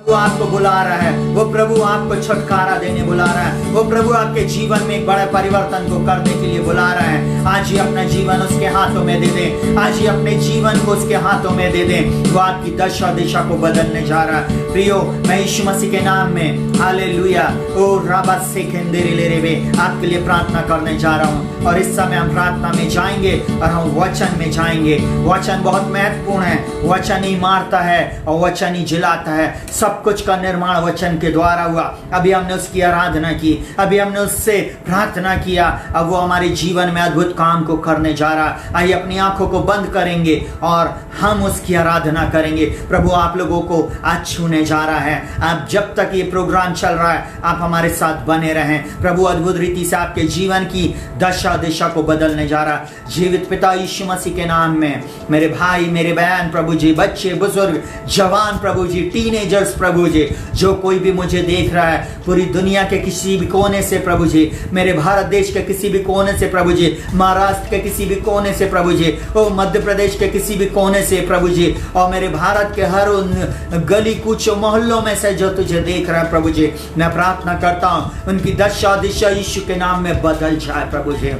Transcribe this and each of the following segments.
वो आपको बुला रहा है, वो प्रभु आपको छुटकारा देने बुला रहा है, वो प्रभु आपके जीवन में एक बड़े परिवर्तन को करने के लिए बुला रहा है। आज ही अपना जीवन उसके हाथों में दे दें, आज ही अपने जीवन को उसके हाथों में दे दें। वो आपकी दशा दिशा को बदलने जा रहा है। प्रियो, मैं यीशु मसीह के नाम में हालेलुया ओ रबा से खेंदेरे रेबे आपके लिए प्रार्थना करने जा रहा हूँ। और इस समय हम प्रार्थना में जाएंगे और हम वचन में जाएंगे। वचन बहुत महत्वपूर्ण है। वचन ही मारता है और वचन ही जिलाता है। सब कुछ का निर्माण वचन के द्वारा हुआ। अभी हमने उसकी आराधना की, अभी हमने उससे प्रार्थना किया, अब वो हमारे जीवन में अद्भुत काम को करने जा रहा। आइए अपनी आंखों को बंद करेंगे और हम उसकी आराधना करेंगे। प्रभु आप लोगों को आज छूने जा रहा है। आप जब तक ये प्रोग्राम चल रहा है आप हमारे साथ बने रहें। प्रभु अद्भुत रीति से आपके जीवन की दशा दिशा को बदलने जा रहा है। जीवित पिता यीशु मसीह के नाम में मेरे भाई, मेरे बहन प्रभु जी, बच्चे, बुजुर्ग, जवान प्रभु जी, टीनेजर्स प्रभु जी, जो कोई भी मुझे देख रहा है पूरी दुनिया के किसी भी कोने से प्रभु जी, मेरे भारत देश के किसी भी कोने से प्रभु जी, महाराष्ट्र के किसी भी कोने से प्रभु जी, ओ मध्य प्रदेश के किसी भी कोने से प्रभु जी, और मेरे भारत के हर उन गली कूच मोहल्लों में से जो तुझे देख रहा है प्रभु जी, मैं प्रार्थना करता हूँ उनकी दशा दिशा यीशु के नाम में बदल जाए प्रभु जी।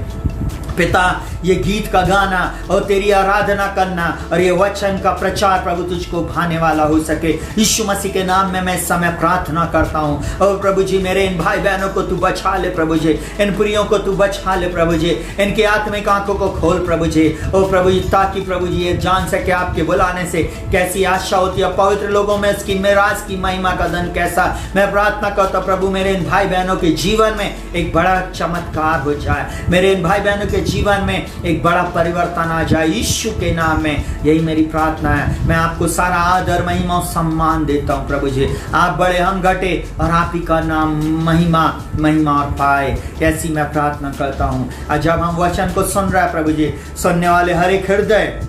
पिता, ये गीत का गाना और तेरी आराधना करना और ये वचन का प्रचार प्रभु तुझको भाने वाला हो सके। यीशु मसीह के नाम में मैं इस समय प्रार्थना करता हूँ। और प्रभु जी मेरे इन भाई बहनों को तू बचा ले प्रभु जी, इन प्रियों को तू बचा ले प्रभु जी, इनकी आत्मिक आंखों को खोल प्रभु जी। ओ प्रभु जी, ताकि प्रभु जी ये जान सके आपके बुलाने से कैसी आशा होती है। पवित्र लोगों में इसकी मेराज की महिमा का धन कैसा। मैं प्रार्थना करता प्रभु मेरे इन भाई बहनों के जीवन में एक बड़ा चमत्कार हो जाए, मेरे इन भाई बहनों के जीवन में एक बड़ा परिवर्तन आ जाए यीशु के नाम में। यही मेरी प्रार्थना है। मैं आपको सारा आदर महिमा और सम्मान देता हूँ प्रभु जी। आप बड़े, हम घटे और आप ही का नाम महिमा और पाए, ऐसी मैं प्रार्थना करता हूँ। और जब हम वचन को सुन रहे हैं प्रभु जी, सुनने वाले हर एक हृदय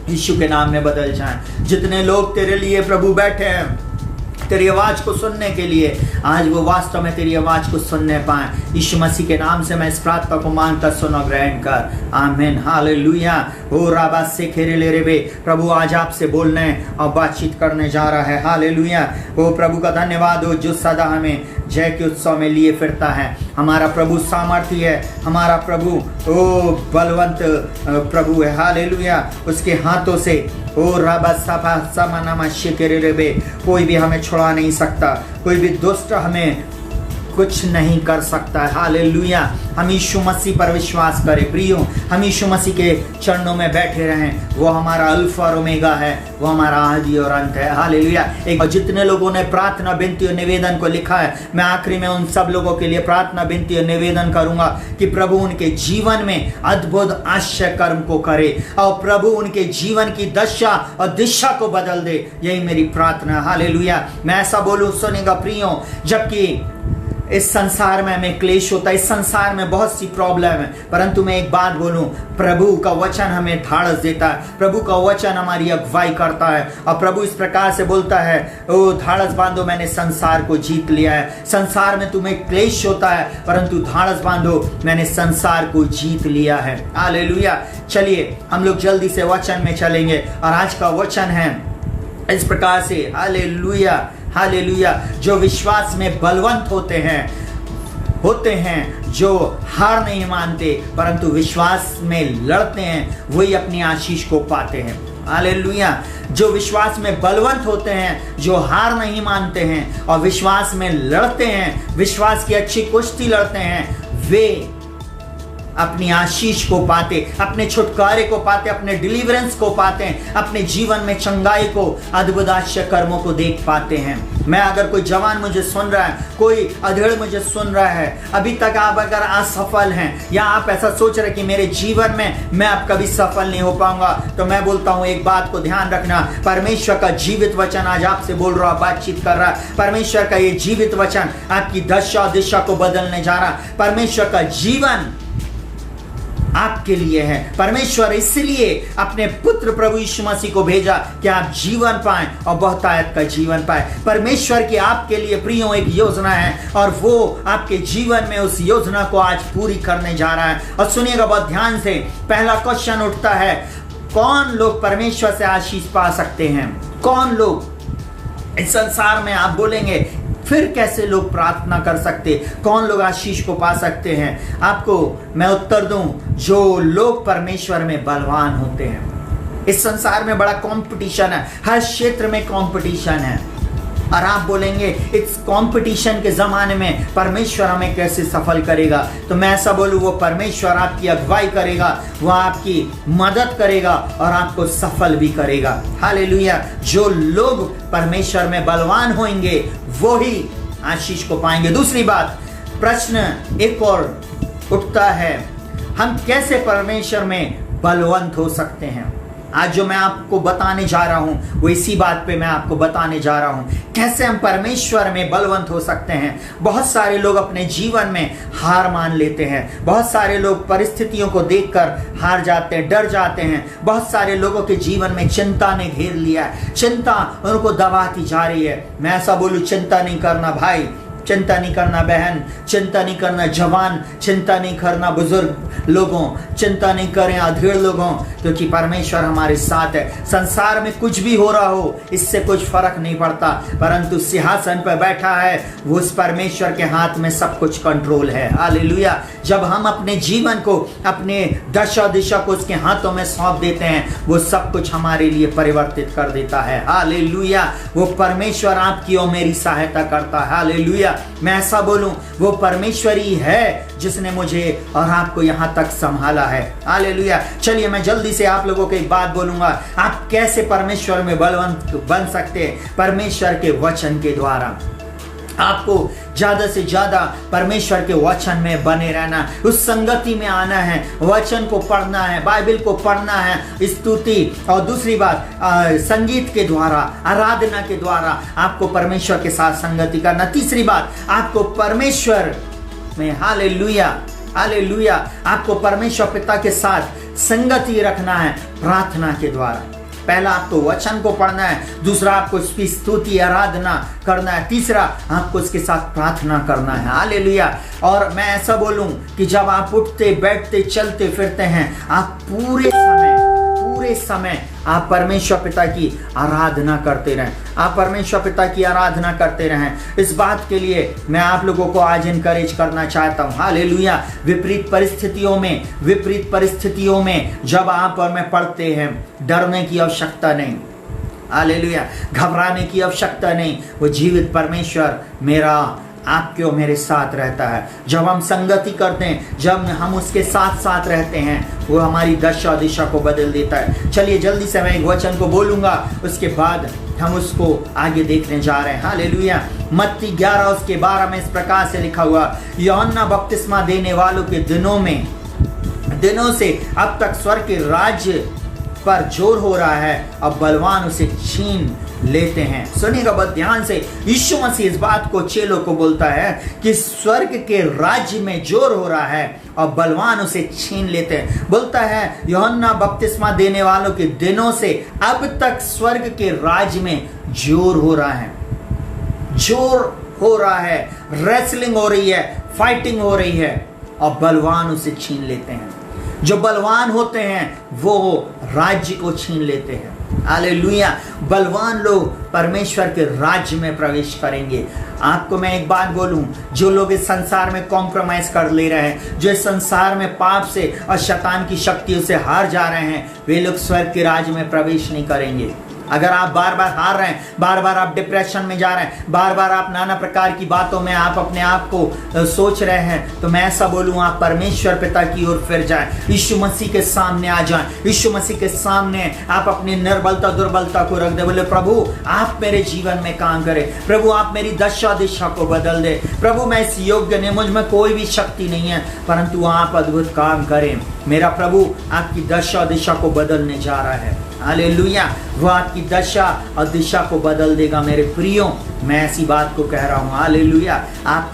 यीशु के नाम में बदल जाए। जितने लोग तेरे लिए प्रभु बैठे हैं तेरी आवाज को सुनने के लिए, आज वो वास्तव में तेरी आवाज को सुनने पाए। यीशु मसीह के नाम से मैं इस प्रार्थना को मानकर सुनो, ग्रहण कर। आमीन, हालेलुया। ओ राबा से खेरे ले रेबे, प्रभु आज आपसे बोलने और बातचीत करने जा रहा है। हालेलुया। ओ प्रभु का धन्यवाद हो जो सदा हमें जय के उत्सव में लिए फिरता है। हमारा प्रभु सामर्थी है, हमारा प्रभु ओ बलवंत प्रभु है। हालेलुया। उसके हाथों से ओ रबा सफा समानामा शिकेरे रेबे कोई भी हमें छुड़ा नहीं सकता, कोई भी दुष्ट हमें कुछ नहीं कर सकता है। हालेलुया। हम यीशु मसीह पर विश्वास करें प्रियो, हम यीशु मसीह के चरणों में बैठे रहें। वो हमारा अल्फा और ओमेगा है, वो हमारा आदि और अंत है। हालेलुया। और जितने लोगों ने प्रार्थना, विनती और निवेदन को लिखा है, मैं आखिरी में उन सब लोगों के लिए प्रार्थना, विनती और निवेदन करूंगा कि प्रभु उनके जीवन में अद्भुत आश्चर्य कर्म को करे और प्रभु उनके जीवन की दशा और दिशा को बदल दे। यही मेरी प्रार्थना। हालेलुया। मैं ऐसा बोलूं, सुनेगा प्रियो, जबकि इस संसार में हमें क्लेश होता है, इस संसार में बहुत सी प्रॉब्लम है, परंतु मैं एक बात बोलूं, प्रभु का वचन हमें ढाढ़स देता है, प्रभु का वचन हमारी अगुवाई करता है। और प्रभु इस प्रकार से बोलता है, ओ ढाढ़स बांधो, मैंने संसार को जीत लिया है। संसार में तुम्हें क्लेश होता है, परंतु ढाढ़स बांधो, मैंने संसार को जीत लिया है। हालेलुया। चलिए हम लोग जल्दी से वचन में चलेंगे और आज का वचन है इस प्रकार से। Hallelujah, hallelujah. जो विश्वास में बलवंत होते हैं, जो हार नहीं मानते परंतु विश्वास में लड़ते हैं, वही अपनी आशीष को पाते हैं। हालेलुया। जो विश्वास में बलवंत होते हैं, जो हार नहीं मानते हैं और विश्वास में लड़ते हैं, विश्वास की अच्छी कुश्ती लड़ते हैं, वे अपनी आशीष को पाते, अपने छुटकारे को पाते, अपने डिलीवरेंस को पाते हैं, अपने जीवन में चंगाई को, अद्भुत आश्चर्य कर्मों को देख पाते हैं। मैं अगर कोई जवान मुझे सुन रहा है, कोई अधेड़ मुझे सुन रहा है, अभी तक आप अगर असफल हैं या आप ऐसा सोच रहे कि मेरे जीवन में मैं अब कभी सफल नहीं हो पाऊंगा, तो मैं बोलता हूं एक बात को ध्यान रखना। परमेश्वर का जीवित वचन आज आपसे बोल रहा, बातचीत कर रहा है। परमेश्वर का ये जीवित वचन आपकी दशा दिशा को बदलने जा रहा है। परमेश्वर का जीवन आपके लिए है। परमेश्वर इसलिए अपने पुत्र प्रभु यीशु मसीह को भेजा कि आप जीवन पाएं और बहुतायत का जीवन पाएं। परमेश्वर की आपके लिए प्रियो एक योजना है और वो आपके जीवन में उस योजना को आज पूरी करने जा रहा है। और सुनिएगा बहुत ध्यान से, पहला क्वेश्चन उठता है, कौन लोग परमेश्वर से आशीष पा सकते हैं? कौन लोग? इस संसार में आप बोलेंगे फिर कैसे लोग प्रार्थना कर सकते, कौन लोग आशीष को पा सकते हैं? आपको मैं उत्तर दूं, जो लोग परमेश्वर में बलवान होते हैं। इस संसार में बड़ा कंपटीशन है, हर क्षेत्र में कंपटीशन है, और आप बोलेंगे इस कंपटीशन के जमाने में परमेश्वर हमें कैसे सफल करेगा? तो मैं ऐसा बोलूं, वो परमेश्वर आपकी अगुवाई करेगा, वो आपकी मदद करेगा और आपको सफल भी करेगा। हालेलुया। जो लोग परमेश्वर में बलवान होंगे वो ही आशीष को पाएंगे। दूसरी बात, प्रश्न एक और उठता है, हम कैसे परमेश्वर में बलवंत हो सकते हैं? आज जो मैं आपको बताने जा रहा हूं वो इसी बात पे मैं आपको बताने जा रहा हूं, कैसे हम परमेश्वर में बलवंत हो सकते हैं। बहुत सारे लोग अपने जीवन में हार मान लेते हैं, बहुत सारे लोग परिस्थितियों को देखकर हार जाते हैं, डर जाते हैं। बहुत सारे लोगों के जीवन में चिंता ने घेर लिया है, चिंता उनको दबाती जा रही है। मैं ऐसा बोलूं, चिंता नहीं करना भाई, चिंता नहीं करना बहन, चिंता नहीं करना जवान, चिंता नहीं करना बुजुर्ग लोगों, चिंता नहीं करें अधेड़ लोगों, क्योंकि परमेश्वर हमारे साथ है। संसार में कुछ भी हो रहा हो इससे कुछ फर्क नहीं पड़ता, परंतु सिंहासन पर बैठा है वो उस परमेश्वर के हाथ में सब कुछ कंट्रोल है। हालेलुया। जब हम अपने जीवन को, अपने दशा दिशा को उसके हाथों में सौंप देते हैं, वो सब कुछ हमारे लिए परिवर्तित कर देता है। हालेलुया। वो परमेश्वर आपकी और मेरी सहायता करता है। हालेलुया। मैं ऐसा बोलूं, वो परमेश्वर ही है जिसने मुझे और आपको यहां तक संभाला है। हालेलुया। चलिए मैं जल्दी से आप लोगों को एक बात बोलूंगा, आप कैसे परमेश्वर में बलवंत बन सकते हैं? परमेश्वर के वचन के द्वारा। आपको ज्यादा से ज्यादा परमेश्वर के वचन में बने रहना, उस संगति में आना है, वचन को पढ़ना है, बाइबल को पढ़ना है, स्तुति और दूसरी बात संगीत के द्वारा, आराधना के द्वारा आपको परमेश्वर के साथ संगति करना। तीसरी बात, आपको परमेश्वर में हालेलुया हालेलुया आपको परमेश्वर पिता के साथ संगति रखना है प्रार्थना के द्वारा। पहला आपको वचन को पढ़ना है, दूसरा आपको उसकी स्तुति आराधना करना है, तीसरा आपको उसके साथ प्रार्थना करना है। हालेलुया। और मैं ऐसा बोलूं कि जब आप उठते बैठते चलते फिरते हैं, आप पूरे समय आप परमेश्वर पिता की आराधना करते रहें, आप परमेश्वर पिता की आराधना करते रहें। इस बात के लिए मैं आप लोगों को आज इनकरेज करना चाहता हूँ। हालेलुया। विपरीत परिस्थितियों में जब आप और मैं पढ़ते हैं, डरने की आवश्यकता नहीं। हालेलुया। घबराने की आवश्यकता नहीं। वो जीवित परमेश्वर मेरा आपके और मेरे साथ रहता है। जब हम संगति करते हैं, जब हम उसके साथ साथ रहते हैं, वो हमारी दशा दिशा को बदल देता है। चलिए जल्दी से मैं एक वचन को बोलूंगा, उसके बाद हम उसको आगे देखने जा रहे हैं। हालेलुया। मत्ती 11 उसके 12 में इस प्रकार से लिखा हुआ, यूहन्ना बपतिस्मा देने वालों के दिनों से अब तक स्वर्ग के राज्य पर जोर हो रहा है, अब बलवान उसे छीन लेते हैं। सुनिएगा बहुत ध्यान से, यीशु मसीह इस बात को चेलों को बोलता है कि स्वर्ग के राज्य में जोर हो रहा है और बलवान उसे छीन लेते हैं। बोलता है यूहन्ना बपतिस्मा देने वालों के दिनों से अब तक स्वर्ग के राज्य में जोर हो रहा है, रेसलिंग हो रही है, फाइटिंग हो रही है और बलवान उसे छीन लेते हैं। जो बलवान होते हैं वो राज्य को छीन लेते हैं। हालेलुया। बलवान लोग परमेश्वर के राज्य में प्रवेश करेंगे। आपको मैं एक बात बोलूं, जो लोग इस संसार में कॉम्प्रोमाइज कर ले रहे हैं, जो इस संसार में पाप से और शैतान की शक्तियों से हार जा रहे हैं, वे लोग स्वर्ग के राज्य में प्रवेश नहीं करेंगे। अगर आप बार बार हार रहे हैं, बार बार आप डिप्रेशन में जा रहे हैं, बार बार आप नाना प्रकार की बातों में आप अपने आप को सोच रहे हैं, तो मैं ऐसा बोलूं, आप परमेश्वर पिता की ओर फिर जाएं, यीशु मसीह के सामने आ जाएं, यीशु मसीह के सामने आप अपनी निर्बलता दुर्बलता को रख दे। बोले प्रभु आप मेरे जीवन में काम करें, प्रभु आप मेरी दशा दिशा को बदल दे, प्रभु मैं इस योग्य नहीं, मुझ में कोई भी शक्ति नहीं है, परंतु आप अद्भुत काम करें। मेरा प्रभु आपकी दशा दिशा को बदलने जा रहा है। हालेलुया। वो आपकी दशा और दिशा को बदल देगा। मेरे प्रियो, मैं ऐसी बात को कह रहा हूँ। हालेलुया। आप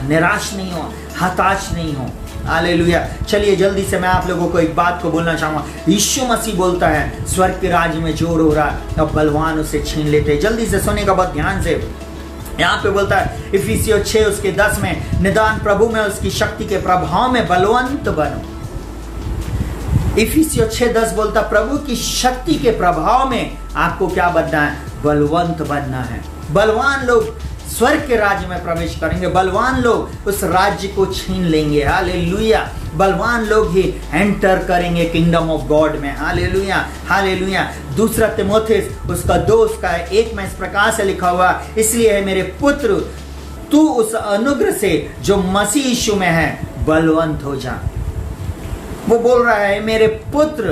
निराश नहीं हो, हताश नहीं हो। हालेलुया। चलिए जल्दी से मैं आप लोगों को एक बात को बोलना चाहूँगा। यीशु मसीह बोलता है स्वर्ग के राज्य में जोर हो रहा है और बलवान उसे छीन लेते हैं। जल्दी से सुनेगा बहुत ध्यान से। यहाँ पे बोलता है इफिसियों 6 उसके 10 में, निदान प्रभु में उसकी शक्ति के प्रभाव में बलवंत बनो। इफिसियों 6:10 बोलता प्रभु की शक्ति के प्रभाव में आपको क्या बनना है? बलवंत बनना है। बलवान लोग स्वर्ग के राज्य में प्रवेश करेंगे, बलवान लोग उस राज्य को छीन लेंगे। हालेलुया। बलवान लोग ही एंटर करेंगे किंगडम ऑफ गॉड में। Hallelujah, hallelujah. दूसरा तिमोथेस उसका 2 उसका 1 में इस प्रकार से लिखा हुआ, इसलिए है मेरे पुत्र तू उस अनुग्रह से जो मसीह यीशु में है बलवंत हो जा। वो बोल रहा है मेरे पुत्र,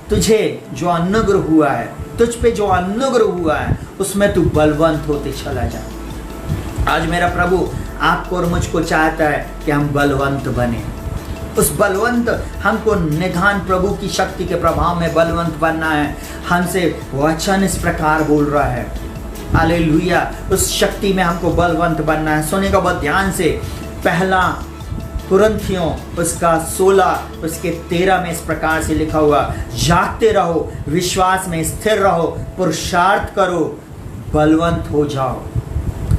तुझे जो अनुग्रह हुआ है, तुझ पे जो अनुग्रह हुआ है उसमें तू बलवंत होते चला जा। आज मेरा प्रभु आपको और मुझको चाहता है कि हम बलवंत बने। उस बलवंत हमको निधान प्रभु की शक्ति के प्रभाव में बलवंत बनना है। हमसे वचन इस प्रकार बोल रहा है। हालेलुया। उस शक्ति में हमको बलवंत बनना है। सुनेगा बहुत ध्यान से। पहला कुरिन्थियों उसका 16 उसके 13 में इस प्रकार से लिखा हुआ, जागते रहो, विश्वास में स्थिर रहो, पुरुषार्थ करो, बलवंत हो जाओ।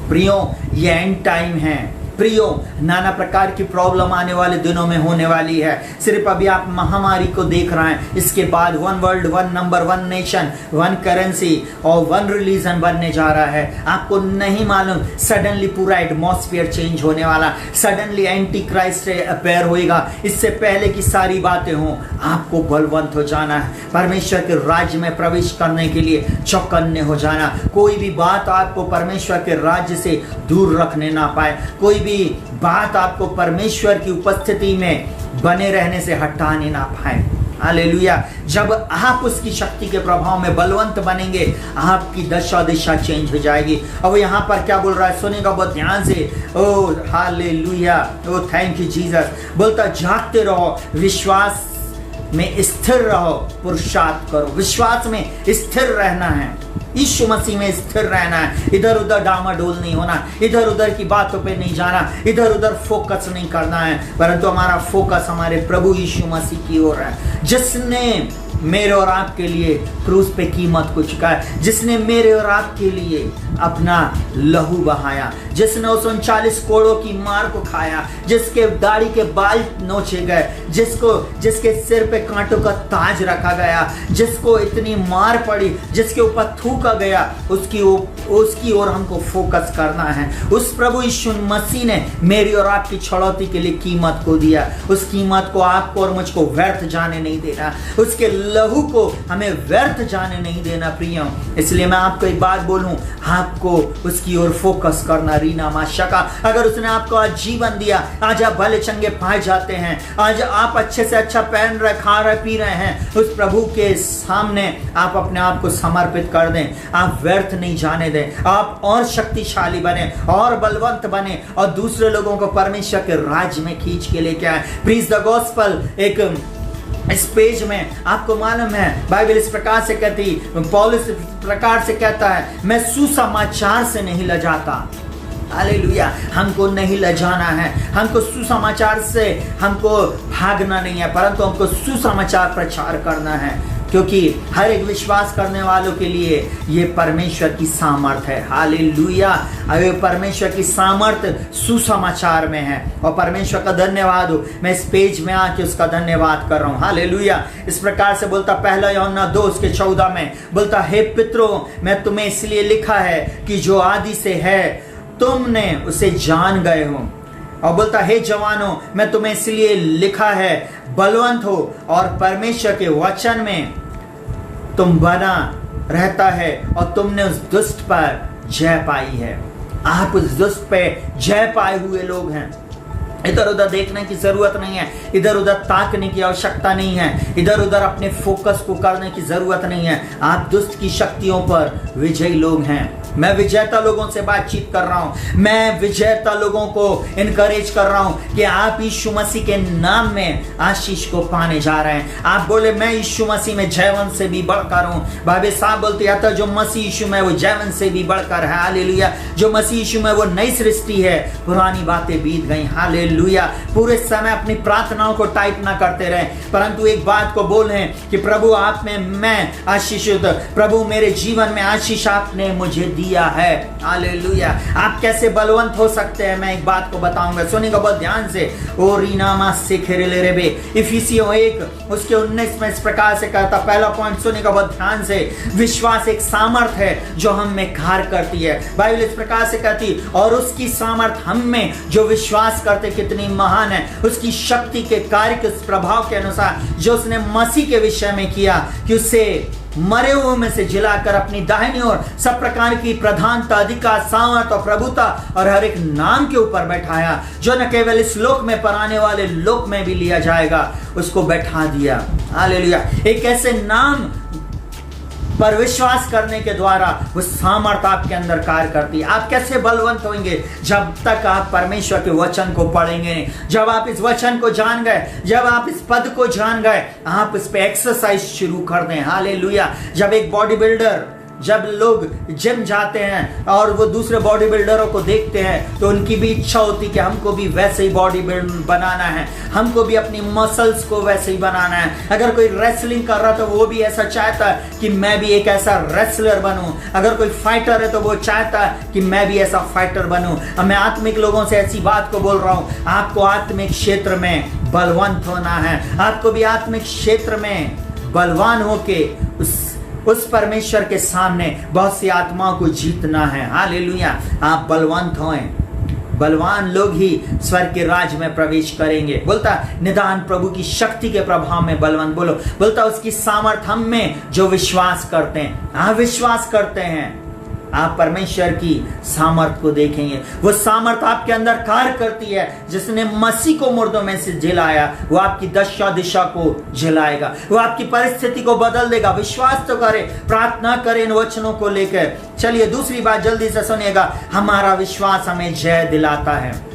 प्रियो, ये एंड टाइम है। प्रियो, नाना प्रकार की प्रॉब्लम आने वाले दिनों में होने वाली है। सिर्फ अभी आप महामारी को देख रहे हैं, इसके बाद 1 वर्ल्ड 1 नंबर 1 नेशन 1 करेंसी और 1 रिलीजन बनने जा रहा है। आपको नहीं मालूम, सडनली पूरा एटमॉस्फेयर चेंज होने वाला, सडनली एंटी क्राइस्ट अपीयर होएगा। इससे पहले की सारी बातें हों, आपको बलवंत हो जाना है। परमेश्वर के राज्य में प्रवेश करने के लिए चौकन्ने हो जाना। कोई भी बात आपको परमेश्वर के राज्य से दूर रखने ना पाए, कोई बात आपको परमेश्वर की उपस्थिति में बने रहने से हटाने ना पाए। हालेलुया। जब आप उसकी शक्ति के प्रभाव में बलवंत बनेंगे, आपकी दशा दिशा चेंज हो जाएगी। अब यहाँ पर क्या बोल रहा है, सुनेगा बहुत ध्यान से। Oh hallelujah, oh thank you Jesus. बोलता जागते रहो, विश्वास में स्थिर रहो, पुरुषार्थ करो। विश्वास में स्थिर रहना है, यीशु मसीह में स्थिर रहना है। इधर उधर डामाडोल नहीं होना, इधर उधर की बातों पे नहीं जाना, इधर उधर फोकस नहीं करना है, परंतु हमारा फोकस हमारे प्रभु यीशु मसीह की ओर है, जिसने मेरे और आपके लिए क्रूस पे कीमत को चुकाया, जिसने मेरे और आपके लिए अपना लहू बहाया, जिसने उस 39 कोड़ों की मार को खाया, जिसके दाढ़ी के बाल नोचे गए, जिसके सिर पे कांटों का ताज रखा गया, जिसको इतनी मार पड़ी, जिसके ऊपर थूका गया, उसकी ओर हमको फोकस करना है। उस प्रभु यीशु मसीह ने मेरी और आपकी छड़ौती के लिए कीमत को दिया। उस कीमत को आपको और मुझको व्यर्थ जाने नहीं देना, उसके लहू को हमें व्यर्थ जाने नहीं देना प्रियो। इसलिए मैं आपको एक बात बोलूं, आपको उसकी ओर फोकस करना। रीना माशा, अगर उसने आपको आज जीवन दिया, आज आप भले चंगे पाए जाते हैं, आज आप अच्छे से अच्छा पहन रहे, खा रहे, पी रहे हैं, उस प्रभु के सामने आप अपने आप को समर्पित कर दें। आप व्यर्थ नहीं जाने दें, आप और शक्तिशाली बने और बलवंत बने और दूसरे लोगों को परमेश्वर के राज्य में खींच के लेके आए। Preach the gospel. एक इस पेज में आपको मालूम है बाइबल इस प्रकार से कहती, पौलुस इस प्रकार से कहता है, मैं सुसमाचार से नहीं लजाता। हालेलुया। हमको नहीं लजाना है, हमको सुसमाचार से हमको भागना नहीं है, परंतु हमको सुसमाचार प्रचार करना है, क्योंकि हर एक विश्वास करने वालों के लिए ये परमेश्वर की सामर्थ है। हालेलुया। अरे परमेश्वर की सामर्थ सुसमाचार में है और परमेश्वर का धन्यवाद हो। मैं इस पेज में आके उसका धन्यवाद कर रहा हूँ। हालेलुया। इस प्रकार से बोलता, पहला यूहन्ना 2 उसके 14 में बोलता, हे पितरों, मैं तुम्हें इसलिए लिखा है कि जो आदि से है तुमने उसे जान गए हो। और बोलता, हे जवानों, मैं तुम्हें इसलिए लिखा है बलवंत हो और परमेश्वर के वचन में तुम बना रहता है और तुमने उस दुष्ट पर जय पाई है। आप उस दुष्ट पे जय पाए हुए लोग हैं। इधर उधर देखने की जरूरत नहीं है, इधर उधर ताकने की आवश्यकता नहीं है, इधर उधर अपने फोकस को करने की जरूरत नहीं है। आप दुष्ट की शक्तियों पर विजयी लोग हैं। मैं विजेता लोगों से बातचीत कर रहा हूं, मैं विजेता लोगों को इनकरेज कर रहा हूं कि आप यीशु मसीह के नाम में आशीष को पाने जा रहे हैं। आप बोले, मैं यीशु मसीह में जयवंत से भी बढ़कर हूं। बाइबल साहब बोलती है, जो मसीह यीशु में वो जयवंत से भी बढ़कर है। हालेलुया। जो मसीह यीशु में वो नई सृष्टि है, पुरानी बातें बीत गई। हालेलुया। पूरे समय अपनी प्रार्थनाओं को टाइप ना करते रहे, परंतु एक बात को बोलें कि प्रभु आप में मैं आशीषित, प्रभु मेरे जीवन में आशीष आपने मुझे दिया है। हालेलुया। आप कैसे बलवंत हो सकते हैं, मैं एक बात को बताऊंगा, सुनिएगा बहुत ध्यान से। ओ रीनामा से खेरेले रेबे, इफिसियों 1 उसके 19 में इस प्रकार से कहता, पहला पॉइंट सुनिएगा बहुत ध्यान से, विश्वास एक सामर्थ है जो हम में कार्य करती है। बाइबल इस प्रकार से कहती, और उसकी सामर्थ हम में जो विश्वास करते कितनी महान है, उसकी शक्ति के कार्य के उस प्रभाव के अनुसार जो उसने मसीह के विषय में किया, कि उसे मरे हुए में से जिलाकर अपनी दाहिनी ओर सब प्रकार की प्रधानता, अधिकार, सामर्थ और प्रभुता और हर एक नाम के ऊपर बैठाया, जो न केवल इस लोक में पर आने वाले लोक में भी लिया जाएगा, उसको बैठा दिया। हालेलुया। एक ऐसे नाम पर विश्वास करने के द्वारा वो सामर्थ आपके अंदर कार्य करती है। आप कैसे बलवंत होंगे? जब तक आप परमेश्वर के वचन को पढ़ेंगे, जब आप इस वचन को जान गए, जब आप इस पद को जान गए, आप इस पे एक्सरसाइज शुरू कर दें। हालेलुया। जब एक बॉडी बिल्डर, जब लोग जिम जाते हैं और वो दूसरे बॉडी बिल्डरों को देखते हैं, तो उनकी भी इच्छा होती है कि हमको भी वैसे ही बॉडी बिल्ड बनाना है, हमको भी अपनी मसल्स को वैसे ही बनाना है। अगर कोई रेसलिंग कर रहा है तो वो भी ऐसा चाहता है कि मैं भी एक ऐसा रेसलर बनूं। अगर कोई फाइटर है तो वो चाहता है कि मैं भी ऐसा फाइटर बनूं। अब मैं आत्मिक लोगों से ऐसी बात को बोल रहा हूं, आपको आत्मिक क्षेत्र में बलवंत होना है। आपको भी आत्मिक क्षेत्र में बलवान होके उस परमेश्वर के सामने बहुत सी आत्माओं को जीतना है। हालेलुया। आप बलवंत हों, बलवान लोग ही स्वर्ग के राज में प्रवेश करेंगे। बोलता निदान प्रभु की शक्ति के प्रभाव में बलवंत, बोलता उसकी सामर्थ हम में जो विश्वास करते हैं। हाँ, विश्वास करते हैं। आप परमेश्वर की सामर्थ को देखेंगे। वो सामर्थ आपके अंदर कार्य करती है। जिसने मसीह को मुर्दों में से जिलाया, वो आपकी दशा दिशा को जिलाएगा, वो आपकी परिस्थिति को बदल देगा। विश्वास तो करें, प्रार्थना करें इन वचनों को लेकर। चलिए दूसरी बात जल्दी से सुनिएगा, हमारा विश्वास हमें जय दिलाता है।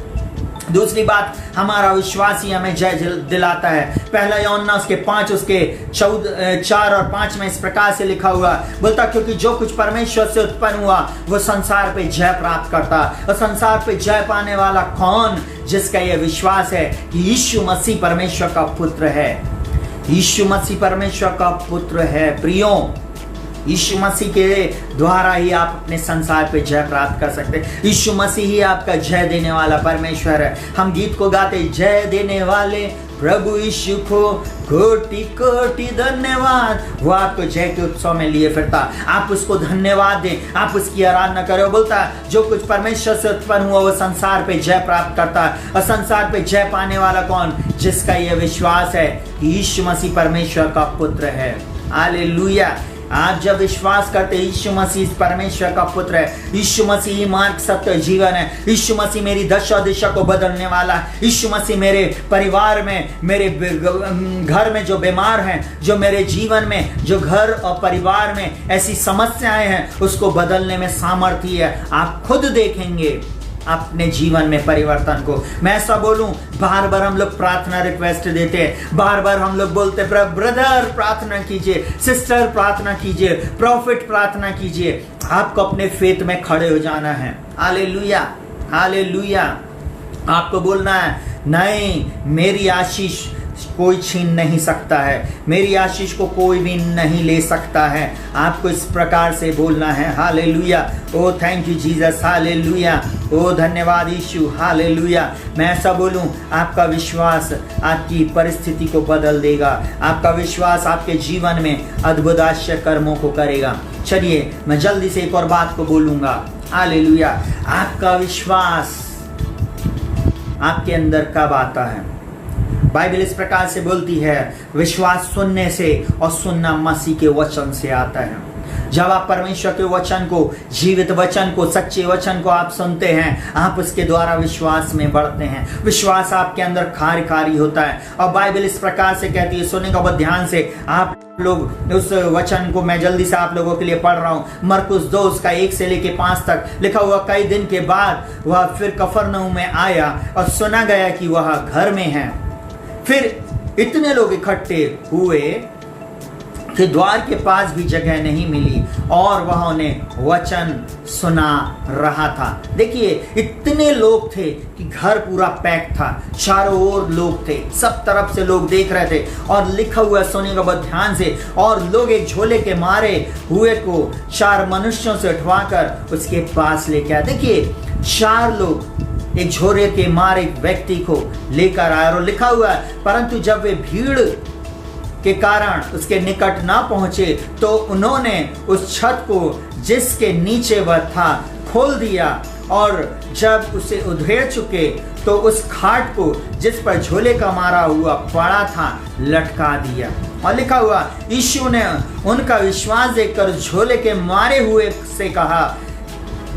दूसरी बात, हमारा विश्वास ही हमें जय दिलाता है। पहला यूहन्ना उसके 5 उसके 4 और 5 में इस प्रकार से लिखा हुआ, बोलता क्योंकि जो कुछ परमेश्वर से उत्पन्न हुआ वो संसार पे जय प्राप्त करता। और संसार पे जय पाने वाला कौन? जिसका यह विश्वास है कि यीशु मसीह परमेश्वर का पुत्र है। यीशु मसीह परमेश्वर का पुत्र है। प्रियो, यीशु मसीह के द्वारा ही आप अपने संसार पे जय प्राप्त कर सकते हैं। यीशु मसीह ही आपका जय देने वाला परमेश्वर है। हम गीत को गाते, जय देने वाले प्रभु यीशु को कोटि कोटि धन्यवाद। वो आपको जय के उत्सव में लिए फिरता। आप उसको धन्यवाद दें, आप उसकी आराधना करो। बोलता जो कुछ परमेश्वर से उत्पन्न हुआ वो संसार पे जय प्राप्त करता है। और संसार पे जय पाने वाला कौन? जिसका यह विश्वास है कि यीशु मसीह परमेश्वर का पुत्र है। हालेलुया। आप जब विश्वास करते यीशु मसीह परमेश्वर का पुत्र है, यीशु मसीह ही मार्ग सत्य जीवन है, यीशु मसीह मेरी दशा दिशा को बदलने वाला है, यीशु मसीह मेरे परिवार में, मेरे घर में जो बीमार हैं, जो मेरे जीवन में, जो घर और परिवार में ऐसी समस्याएं हैं, उसको बदलने में सामर्थ्य है। आप खुद देखेंगे अपने जीवन में परिवर्तन को। मैं ऐसा बोलूं, बार बार हम लोग प्रार्थना रिक्वेस्ट देते हैं, बार बार हम लोग बोलते हैं ब्रदर प्रार्थना कीजिए, सिस्टर प्रार्थना कीजिए, प्रॉफिट प्रार्थना कीजिए। आपको अपने फेथ में खड़े हो जाना है। Hallelujah, hallelujah. आपको बोलना है, नहीं, मेरी आशीष कोई छीन नहीं सकता है, मेरी आशीष को कोई भी नहीं ले सकता है। आपको इस प्रकार से बोलना है। Hallelujah. Oh thank you Jesus. Hallelujah. ओ धन्यवाद यीशु। हालेलुया। मैं ऐसा बोलूं, आपका विश्वास आपकी परिस्थिति को बदल देगा। आपका विश्वास आपके जीवन में अद्भुत आश्चर्य कर्मों को करेगा। चलिए मैं जल्दी से एक और बात को बोलूंगा। हालेलुया। आपका विश्वास आपके अंदर कब आता है? बाइबल इस प्रकार से बोलती है, विश्वास सुनने से और सुनना मसीह के वचन से आता है। जब आप परमेश्वर के वचन को, जीवित वचन को, सच्चे वचन को आप सुनते हैं, आप उसके द्वारा विश्वास में बढ़ते हैं। विश्वास आपके अंदर कार्यकारी होता है। और बाइबल इस प्रकार से कहती है, सुनेगा बहुत ध्यान से आप लोग उस वचन को। मैं जल्दी से आप लोगों के लिए पढ़ रहा हूं। मरकुस 2 उसका 1 से लेके 5 तक लिखा हुआ, कई दिन के बाद वह फिर कफरनहूम में आया और सुना गया कि वह घर में है। फिर इतने लोग इकट्ठे हुए कि द्वार के पास भी जगह नहीं मिली और वह उन्हें वचन सुना रहा था। देखिए इतने लोग थे कि घर पूरा पैक था, चारों ओर लोग थे, सब तरफ से लोग देख रहे थे। और लिखा हुआ सुनिएगा बहुत ध्यान से, और लोग एक झोले के मारे हुए को 4 मनुष्यों से उठवाकर उसके पास लेके आए। देखिए 4 लोग एक झोले के मारे व्यक्ति को लेकर आए और लिखा हुआ है परंतु जब वे भीड़ के कारण उसके निकट ना पहुंचे तो उन्होंने उस छत को जिसके नीचे वह था खोल दिया और जब उसे उधेड़ चुके तो उस खाट को जिस पर झोले का मारा हुआ पड़ा था लटका दिया। और लिखा हुआ यीशु ने उनका विश्वास देखकर झोले के मारे हुए से कहा,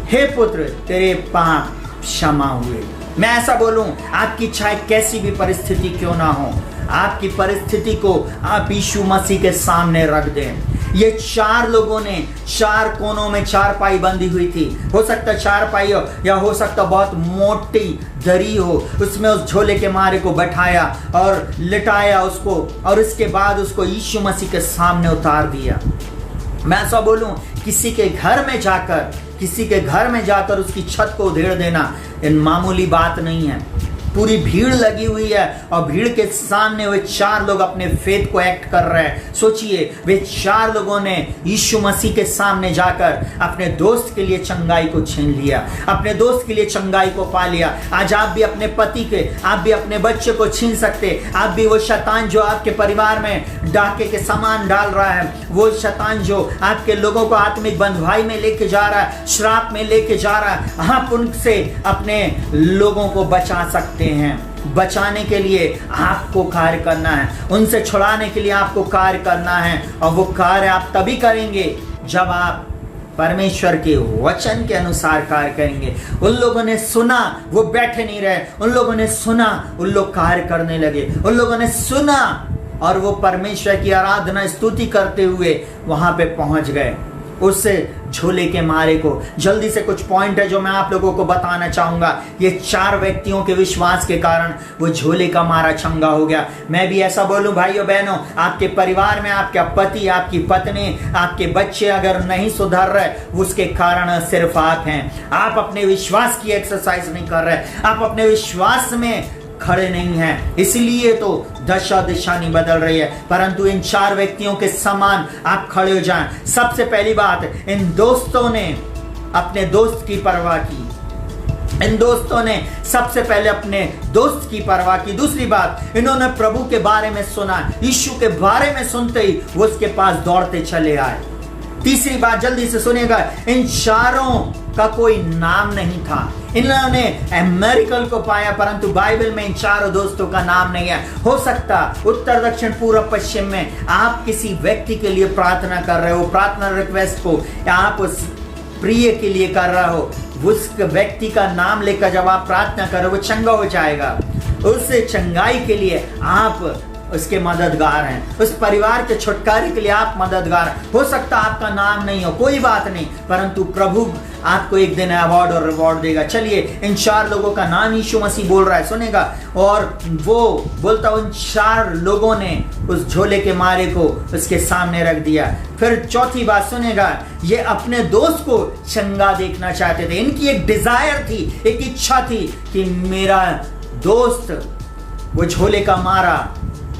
हे पुत्र तेरे पाप क्षमा हुए। मैं ऐसा बोलूं, आपकी चाहे कैसी भी परिस्थिति क्यों ना हो, आपकी परिस्थिति को आप यीशु मसीह के सामने रख दें। ये 4 लोगों ने 4 कोनों में चारपाई बंधी हुई थी। हो सकता चारपाई हो या हो सकता बहुत मोटी दरी हो, उसमें उस झोले के मारे को बैठाया और लिटाया उसको और इसके बाद उसको यीशु मसीह के सामने उतार दिया। मैं ऐसा बोलूं, किसी के घर में जाकर उसकी छत को उधेड़ देना मामूली बात नहीं है। पूरी भीड़ लगी हुई है और भीड़ के सामने वे 4 लोग अपने फेथ को एक्ट कर रहे हैं। सोचिए वे 4 लोगों ने यीशु मसीह के सामने जाकर अपने दोस्त के लिए चंगाई को छीन लिया, अपने दोस्त के लिए चंगाई को पा लिया। आज आप भी अपने पति के, आप भी अपने बच्चे को छीन सकते। आप भी वो शैतान जो आपके परिवार में डाके के सामान डाल रहा है, वो शैतान जो आपके लोगों को आत्मिक बंधुआई में लेके जा रहा है, श्राप में लेके जा रहा है, आप उनसे अपने लोगों को बचा सकते हैं। बचाने के लिए आपको कार्य करना है, उनसे छुड़ाने के लिए आपको कार्य करना है और वो कार्य आप तभी करेंगे जब आप परमेश्वर के वचन के अनुसार कार्य करेंगे। उन लोगों ने सुना, वो बैठे नहीं रहे, उन लोगों ने सुना, उन लोग कार्य करने लगे। उन लोगों ने सुना और वो परमेश्वर की आराधना स्तुति करते हुए वहां पे पहुंच गए उस झोले के मारे को। जल्दी से कुछ पॉइंट है जो मैं आप लोगों को बताना चाहूंगा। ये 4 व्यक्तियों के विश्वास के कारण वो झोले का मारा चंगा हो गया। मैं भी ऐसा बोलूं भाइयों बहनों, आपके परिवार में आपका पति, आपकी पत्नी, आपके बच्चे अगर नहीं सुधर रहे, उसके कारण सिर्फ आप हैं। आप अपने विश्वास की एक्सरसाइज नहीं कर रहे, आप अपने विश्वास में खड़े नहीं हैं, इसलिए तो दशा दिशा नहीं बदल रही है। परंतु इन 4 व्यक्तियों के समान आप खड़े हो जाएं। सबसे पहली बात, इन दोस्तों ने अपने दोस्त की परवाह की। इन दोस्तों ने सबसे पहले अपने दोस्त की परवाह की। दूसरी बात, इन्होंने प्रभु के बारे में सुना, यीशु के बारे में सुनते ही वो उसके पास दौड़ते चले आए। तीसरी बात, जल्दी से सुनिएगा, इन 4 का कोई नाम नहीं था। इन्होंने अमेरिकल को पाया परंतु बाइबल में इन 4 दोस्तों का नाम नहीं है। हो सकता उत्तर दक्षिण पूर्व पश्चिम में आप किसी व्यक्ति के लिए प्रार्थना कर रहे हो, प्रार्थना रिक्वेस्ट को आप उस प्रिय के लिए कर रहे हो, उस व्यक्ति का नाम लेकर जब आप प्रार्थना करो वो चंगा हो जाएगा। उस चंगाई के लिए आप उसके मददगार हैं, उस परिवार के छुटकारे के लिए आप मददगार। हो सकता आपका नाम नहीं हो, कोई बात नहीं, परंतु प्रभु आपको एक दिन अवार्ड और रिवॉर्ड देगा। चलिए, इन 4 लोगों का नाम यीशु मसीह बोल रहा है, सुनेगा। और वो बोलता उन 4 लोगों ने उस झोले के मारे को उसके सामने रख दिया। फिर चौथी बात सुनेगा, ये अपने दोस्त को चंगा देखना चाहते थे। इनकी एक डिजायर थी, एक इच्छा थी कि मेरा दोस्त वो झोले का मारा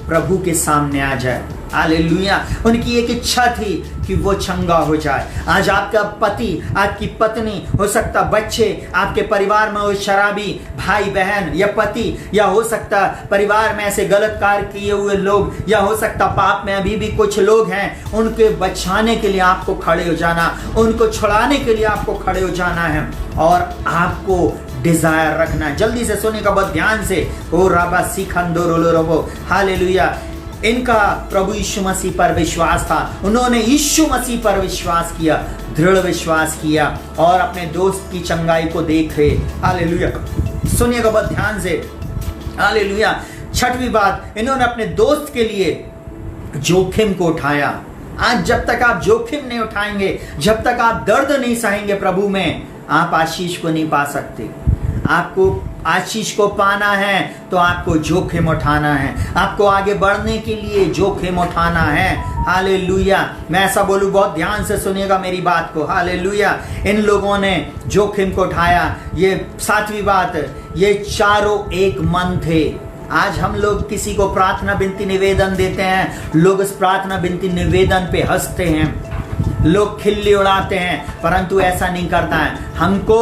प्रभु के सामने आ जाए। हालेलुया। उनकी एक इच्छा थी कि वो चंगा हो जाए। आज आपका पति, आपकी पत्नी, हो सकता बच्चे, आपके परिवार में वो शराबी भाई बहन या पति, या हो सकता परिवार में ऐसे गलत कार्य किए हुए लोग, या हो सकता पाप में अभी भी कुछ लोग हैं। उनके बचाने के लिए आपको खड़े हो जाना, उनको छुड़ाने के लिए आपको खड़े हो जाना है और आपको डिजायर रखना। जल्दी से सुनिएगा बहुत ध्यान से। ओ राबा सिखंदो रोलो रोबो, हालेलुया। इनका प्रभु यीशु मसीह पर विश्वास था। उन्होंने यीशु मसीह पर विश्वास किया, दृढ़ विश्वास किया और अपने दोस्त की चंगाई को देखे। हालेलुया। सुनिएगा बहुत ध्यान से। हालेलुया। छठवीं बात, इन्होंने अपने दोस्त के लिए जोखिम को उठाया। आज जब तक आप जोखिम नहीं उठाएंगे, जब तक आप दर्द नहीं सहेंगे प्रभु में, आप आशीष को नहीं पा सकते। आपको आशीष को पाना है तो आपको जोखिम उठाना है, आपको आगे बढ़ने के लिए जोखिम उठाना है। हालेलुया। मैं ऐसा बोलूं, बहुत ध्यान से सुनिएगा मेरी बात को। हालेलुया। इन लोगों ने जोखिम को उठाया। ये 7वीं बात, ये चारों एक मन थे। आज हम लोग किसी को प्रार्थना विनती निवेदन देते हैं, लोग इस प्रार्थना विनती निवेदन पे हंसते हैं, लोग खिल्ली उड़ाते हैं, परंतु ऐसा नहीं करता है। हमको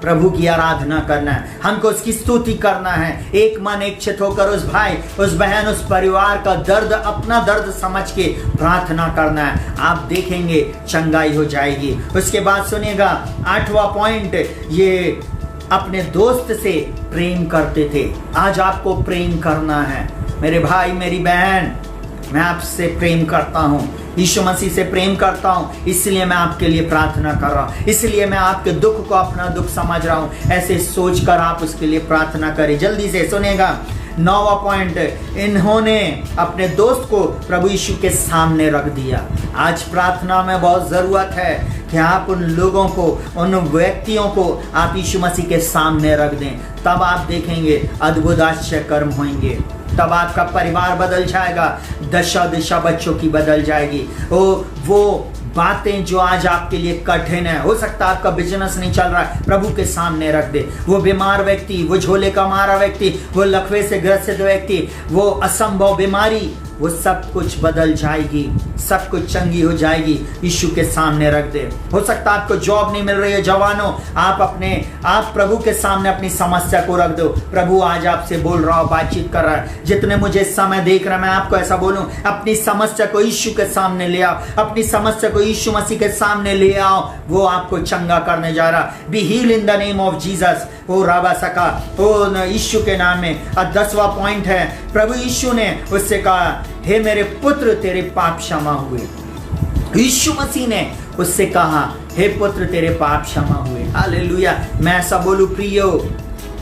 प्रभु की आराधना करना है, हमको उसकी स्तुति करना है, एक मन एक चित होकर उस भाई, उस बहन, उस परिवार का दर्द, अपना दर्द समझ के प्रार्थना करना है। आप देखेंगे चंगाई हो जाएगी। उसके बाद सुनिएगा 8वां पॉइंट, ये अपने दोस्त से प्रेम करते थे। आज आपको प्रेम करना है मेरे भाई, मेरी बहन। मैं आपसे प्रेम करता हूँ, यीशु मसीह से प्रेम करता हूँ, इसलिए मैं आपके लिए प्रार्थना कर रहा हूँ, इसलिए मैं आपके दुख को अपना दुख समझ रहा हूँ। ऐसे सोचकर आप उसके लिए प्रार्थना करें। जल्दी से सुनेगा 9वां पॉइंट, इन्होंने अपने दोस्त को प्रभु यीशु के सामने रख दिया। आज प्रार्थना में बहुत ज़रूरत है कि आप उन लोगों को, उन व्यक्तियों को आप यीशु मसीह के सामने रख दें। तब आप देखेंगे अद्भुत आश्चर्य कर्म होंगे। तब आपका परिवार बदल जाएगा, दशा दिशा बच्चों की बदल जाएगी। वो बातें जो आज आपके लिए कठिन है, हो सकता है आपका बिजनेस नहीं चल रहा है, प्रभु के सामने रख दे। वो बीमार व्यक्ति, वो झोले का मारा व्यक्ति, वो लकवे से ग्रसित व्यक्ति, वो असंभव बीमारी, वो सब कुछ बदल जाएगी, सब कुछ चंगी हो जाएगी। यीशु के सामने रख दे। हो सकता है आपको जॉब नहीं मिल रही है, जवानों, आप प्रभु के सामने अपनी समस्या को रख दो। प्रभु आज आपसे बोल रहा हो, बातचीत कर रहा है। जितने मुझे समय देख रहे हैं, मैं आपको ऐसा बोलूं, अपनी समस्या को यीशु के सामने ले आओ, अपनी समस्या को यीशु मसीह के सामने ले आओ। वो आपको चंगा करने जा रहा। Be heal in the name of Jesus. ओ राबा सका, ओ यीशु के नाम में। और 10वां पॉइंट है, प्रभु यीशु ने उससे कहा, हे मेरे पुत्र, तेरे पाप क्षमा हुए। यीशु मसीह ने उससे कहा, हे पुत्र, तेरे पाप क्षमा हुए। हालेलुया। मैं ऐसा बोलूं प्रियो,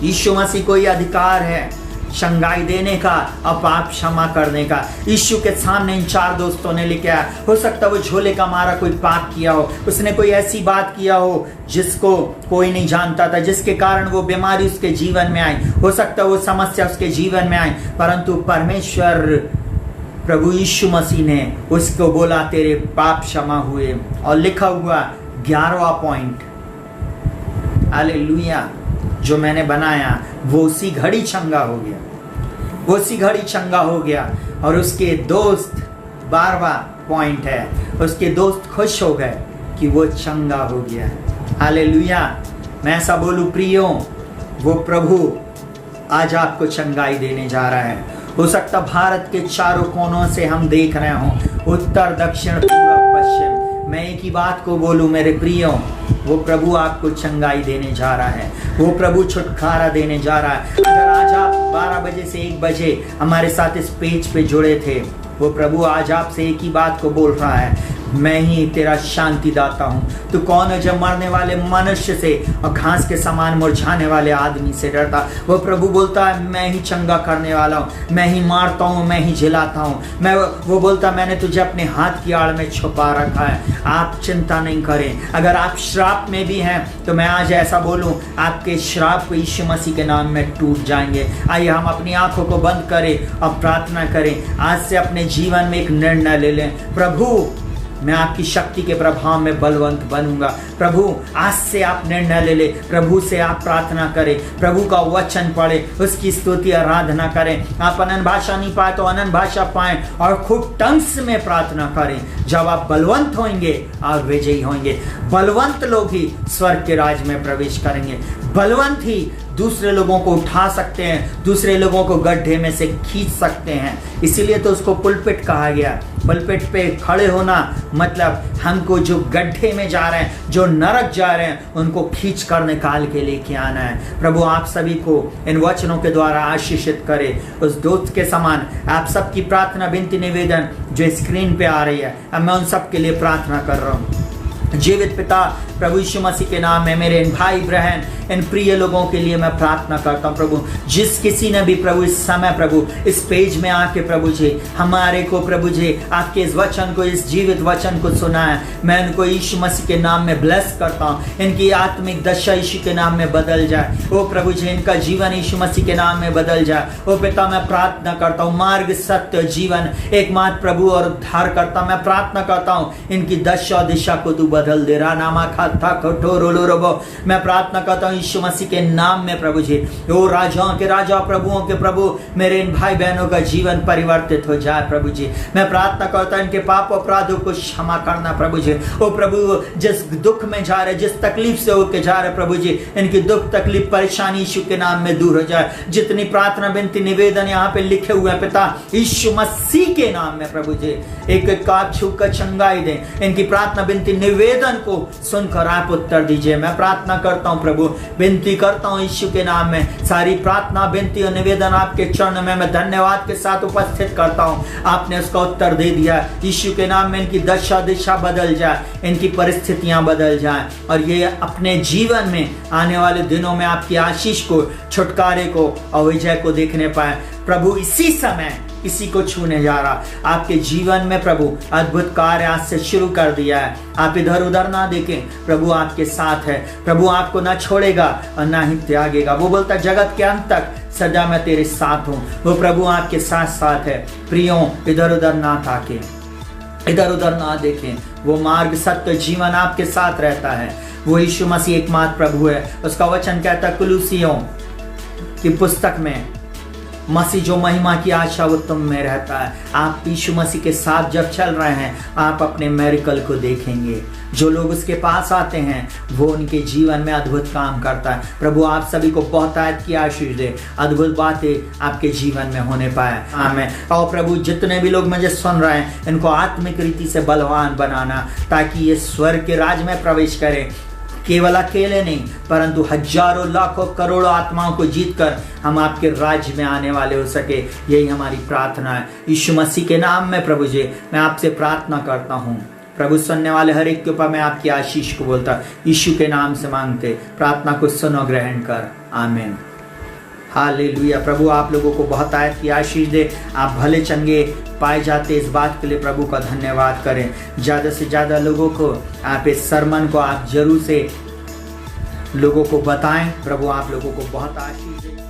यीशु मसीह को यह अधिकार है शंगाई देने का और पाप क्षमा करने का। यीशु के सामने इन 4 दोस्तों ने लेके आया। हो सकता है वो झोले का मारा कोई पाप किया हो, उसने कोई ऐसी बात किया हो जिसको कोई नहीं जानता था, जिसके कारण वो बीमारी उसके जीवन में आई। हो सकता है वो समस्या उसके जीवन में आई, परंतु परमेश्वर प्रभु यीशु मसीह ने उसको बोला, तेरे पाप क्षमा हुए। और लिखा हुआ 11वां पॉइंट, हालेलुया, जो मैंने बनाया वो उसी घड़ी चंगा हो गया, वो उसी घड़ी चंगा हो गया। और उसके दोस्त, 12वां पॉइंट है, उसके दोस्त खुश हो गए कि वो चंगा हो गया। हालेलुया। मैं ऐसा बोलूं प्रियो, वो प्रभु आज आपको चंगाई देने जा रहा है। हो सकता भारत के चारों कोनों से हम देख रहे हों, उत्तर दक्षिण पूर्व पश्चिम। मैं एक ही बात को बोलूं मेरे प्रियो, वो प्रभु आपको चंगाई देने जा रहा है, वो प्रभु छुटकारा देने जा रहा है। अगर आज आप 12 बजे से 1 बजे हमारे साथ इस पेज पे जुड़े थे, वो प्रभु आज आपसे एक ही बात को बोल रहा है, मैं ही तेरा शांति दाता हूँ। तू कौन है जब मरने वाले मनुष्य से और घास के समान मुरझाने वाले आदमी से डरता? वो प्रभु बोलता है, मैं ही चंगा करने वाला हूँ, मैं ही मारता हूँ, मैं ही जिलाता हूँ। वो बोलता, मैंने तुझे अपने हाथ की आड़ में छुपा रखा है। आप चिंता नहीं करें। अगर आप श्राप में भी हैं तो मैं आज ऐसा बोलूँ, आपके श्राप यीशु मसीह के नाम में टूट जाएंगे। आइए हम अपनी आंखों को बंद करें और प्रार्थना करें। आज से अपने जीवन में एक निर्णय ले लें, प्रभु मैं आपकी शक्ति के प्रभाव में बलवंत बनूंगा। प्रभु आज से आप निर्णय ले ले, प्रभु से आप प्रार्थना करें, प्रभु का वचन पढ़े, उसकी स्तुति आराधना करें। आप अनन्य भाषा नहीं पाए तो अनन्य भाषा पाएं और खूब टंग्स में प्रार्थना करें। जब आप बलवंत होंगे आप विजयी होंगे। बलवंत लोग ही स्वर्ग के राज में प्रवेश करेंगे। बलवंत ही दूसरे लोगों को उठा सकते हैं, दूसरे लोगों को गड्ढे में से खींच सकते हैं। इसीलिए तो उसको पुलपिट कहा गया। पुलपिट पे खड़े होना मतलब हमको जो गड्ढे में जा रहे हैं, जो नरक जा रहे हैं, उनको खींच कर निकाल के लेके आना है। प्रभु आप सभी को इन वचनों के द्वारा आशीषित करे। उस दोस्त के समान आप सबकी प्रार्थना विनती निवेदन जो स्क्रीन पे आ रही है, अब मैं उन सब के लिए प्रार्थना कर रहा हूँ। जीवित पिता प्रभु यीशु मसीह के नाम में मेरे इन भाई बहन इन प्रिय लोगों के लिए मैं प्रार्थना करता हूँ प्रभु, जिस किसी ने भी प्रभु इस समय प्रभु इस पेज में आके प्रभु जी हमारे को प्रभु जी आपके इस वचन को, इस जीवित वचन को सुना है, मैं उनको यीशु मसीह के नाम में ब्लेस करता हूँ। इनकी आत्मिक दशा यीशु के नाम में बदल जाए। ओ प्रभु जी इनका जीवन यीशु मसीह के नाम में बदल जाए। ओ पिता मैं प्रार्थना करता हूँ, मार्ग सत्य जीवन एकमात्र प्रभु और उद्धार करता, मैं प्रार्थना करता हूँ इनकी दशा दिशा को तू बदल दे। रानामा खाता कठोर रोबो, मैं प्रार्थना करता हूँ यीशु मसीह के नाम में प्रभु जी। ओ राजाओं के राजा प्रभुओं के प्रभु मेरे इन भाई बहनों का जीवन परिवर्तित हो जाए प्रभु जी। मैं प्रार्थना करता हूँ इनके पाप अपराधों को क्षमा करना प्रभु जी। ओ प्रभु जिस दुख में जा रहे, जिस तकलीफ से होके जा रहे प्रभु जी, इनकी दुख तकलीफ परेशानी यीशु के नाम में दूर हो जाए। जितनी प्रार्थना विनती निवेदन यहाँ पे लिखे हुए हैं पिता यीशु मसीह के नाम में प्रभु जी एक एक का छू कर चंगाई दे। इनकी प्रार्थना विनती निवेदन को सुनकर आप उत्तर दीजिए। मैं प्रार्थना करता हूँ प्रभु, विनती करता हूँ यीशु के नाम में सारी प्रार्थना विनती और निवेदन आपके चरण में मैं धन्यवाद के साथ उपस्थित करता हूँ। आपने उसका उत्तर दे दिया। यीशु के नाम में इनकी दशा दिशा बदल जाए, इनकी परिस्थितियां बदल जाए और ये अपने जीवन में आने वाले दिनों में आपकी आशीष को, छुटकारे को और विजय को देखने पाए। प्रभु इसी समय किसी को छूने जा रहा, आपके जीवन में प्रभु अद्भुत कार्य आज से शुरू कर दिया है। आप इधर उधर ना देखें, प्रभु आपके साथ है। प्रभु आपको ना छोड़ेगा और ना ही त्यागेगा। वो बोलता जगत के अंत तक सदा मैं तेरे साथ हूँ। वो प्रभु आपके साथ साथ है। प्रियों इधर उधर ना ताके, इधर उधर ना देखें, वो मार्ग सत्य जीवन आपके साथ रहता है। वो यीशु मसीह एकमात्र प्रभु है। उसका वचन कहता है कुलुसियों की पुस्तक में, मसीह जो महिमा की आशा वो तुम में रहता है। आप यीशु मसीह के साथ जब चल रहे हैं आप अपने मेरिकल को देखेंगे। जो लोग उसके पास आते हैं वो उनके जीवन में अद्भुत काम करता है। प्रभु आप सभी को बहुतायत की आशीष दे, अद्भुत बातें आपके जीवन में होने पाए। आमीन। और प्रभु जितने भी लोग मुझे सुन रहे हैं इनको आत्मिक रीति से बलवान बनाना, ताकि ये स्वर्ग के राज में प्रवेश करें। केवल अकेले नहीं परंतु हजारों लाखों करोड़ों आत्माओं को जीतकर हम आपके राज्य में आने वाले हो सके। यही हमारी प्रार्थना है यीशु मसीह के नाम में। प्रभु जी मैं आपसे प्रार्थना करता हूँ। प्रभु सुनने वाले हर एक के ऊपर मैं आपकी आशीष को बोलता यीशु के नाम से मांगते, प्रार्थना को सुनो ग्रहण कर। आमीन। हालेलुया। प्रभु आप लोगों को बहुत आयत की आशीष दे। आप भले चंगे पाए जाते, इस बात के लिए प्रभु का धन्यवाद करें। ज़्यादा से ज़्यादा लोगों को आप इस सरमन को आप जरूर से लोगों को बताएं। प्रभु आप लोगों को बहुत आशीष